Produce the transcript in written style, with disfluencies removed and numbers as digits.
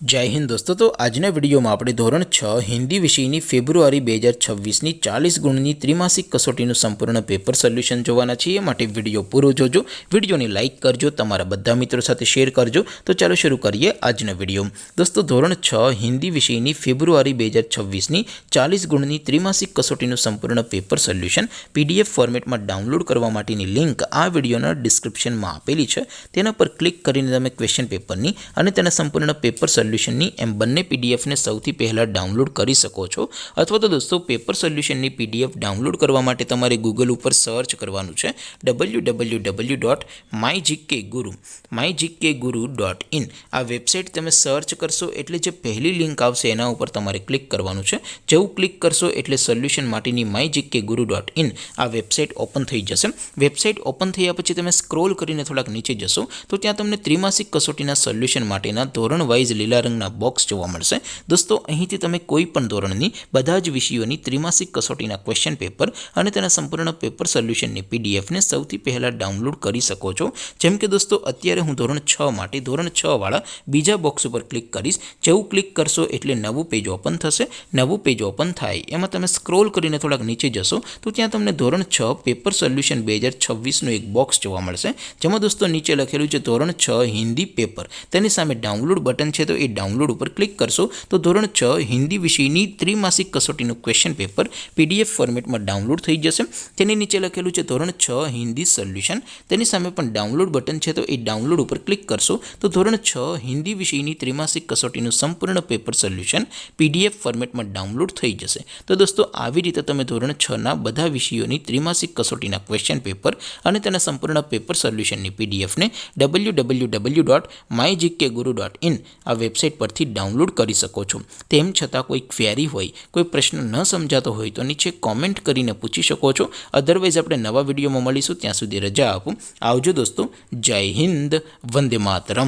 जय हिंद दोस्तों। तो आजना विडियो में આપણે ધોરણ 6 હિન્દી વિષયની ફેબ્રુઆરી 2026ની 40 ગુણની ત્રિમાસિક કસોટીનું સંપૂર્ણ પેપર સોલ્યુશન જોવાના છીએ। માટે વિડિયો પૂરો જોજો, વિડિયોને લાઇક કરજો, તમારા બધા મિત્રો સાથે શેર કરજો। તો ચાલો શરૂ કરીએ આજનો વિડિયો। દોસ્તો ધોરણ 6 હિન્દી વિષયની ફેબ્રુઆરી 2026ની 40 ગુણની ત્રિમાસિક કસોટીનું સંપૂર્ણ પેપર સોલ્યુશન પીડીએફ ફોર્મેટમાં ડાઉનલોડ કરવા માટેની લિંક આ વિડિયોના ડિસ્ક્રિપ્શનમાં આપેલી છે। તેના પર ક્લિક કરીને તમે ક્વેશ્ચન પેપરની અને તેના સંપૂર્ણ પેપર સોલ્યુશનની એમ બંને પીડીએફને સૌથી પહેલાં ડાઉનલોડ કરી શકો છો। અથવા તો દોસ્તો પેપર સોલ્યુશનની પીડીએફ ડાઉનલોડ કરવા માટે તમારે ગૂગલ ઉપર સર્ચ કરવાનું છે www.mygkguru.in। આ વેબસાઇટ તમે સર્ચ કરશો એટલે જે પહેલી લિંક આવશે એના ઉપર તમારે ક્લિક કરવાનું છે। જેવું ક્લિક કરશો એટલે સોલ્યુશન માટેની mygkguru.in આ વેબસાઇટ ઓપન થઈ જશે। વેબસાઇટ ઓપન થયા પછી તમે સ્ક્રોલ કરીને થોડાક નીચે જશો તો ત્યાં તમને ત્રિમાસિક કસોટીના સોલ્યુશન માટેના ધોરણ વાઇઝ લીલા રંગના બોક્સ જોવા મળશે। દોસ્તો અહીંથી તમે કોઈ પણ ધોરણની બધા જ વિષયોની ત્રિમાસિક કસોટીના ક્વેશ્ચન પેપર અને તેના સંપૂર્ણ પેપર સોલ્યુશનની પીડીએફને સૌથી પહેલાં ડાઉનલોડ કરી શકો છો। જેમ કે દોસ્તો અત્યારે હું ધોરણ 6 માટે ધોરણ 6 વાળા બીજા બોક્સ ઉપર ક્લિક કરીશ। જેવું ક્લિક કરશો એટલે નવું પેજ ઓપન થશે। નવું પેજ ઓપન થાય એમાં તમે સ્ક્રોલ કરીને થોડાક નીચે જશો તો ત્યાં તમને ધોરણ 6 પેપર સોલ્યુશન 2026નું એક બોક્સ જોવા મળશે। જેમાં દોસ્તો નીચે લખેલું છે ધોરણ 6 હિન્દી પેપર, તેની સામે ડાઉનલોડ બટન છે તો એ ડાઉનલોડ ઉપર ક્લિક કરશો તો ધોરણ 6 હિન્દી વિષયની ત્રિમાસિક કસોટીનું ક્વેશ્ચન પેપર પીડીએફ ફોર્મેટમાં ડાઉનલોડ થઈ જશે। તેની નીચે લખેલું છે ધોરણ 6 હિન્દી સોલ્યુશન, તેની સામે પણ ડાઉનલોડ બટન છે તો એ ડાઉનલોડ ઉપર ક્લિક કરશો તો ધોરણ 6 હિન્દી વિષયની ત્રિમાસિક કસોટીનું સંપૂર્ણ પેપર સોલ્યુશન પીડીએફ ફોર્મેટમાં ડાઉનલોડ થઈ જશે। તો દોસ્તો આવી રીતે તમે ધોરણ 6ના બધા વિષયોની ત્રિમાસિક કસોટીના ક્વેશ્ચન પેપર અને તેના સંપૂર્ણ પેપર સોલ્યુશનની પીડીએફને www.mygkguru.in આ વેબસાઇટ પરથી ડાઉનલોડ કરી શકો છો। તેમ છતાં કોઈ ક્વેરી હોય, કોઈ પ્રશ્ન ન સમજાતો હોય તો નીચે કોમેન્ટ કરીને પૂછી શકો છો। અધરવાઇઝ આપણે નવા વિડીયોમાં મળીશું, ત્યાં સુધી રજા આપો। આવજો દોસ્તો, જય હિન્દ, વંદે માતરમ।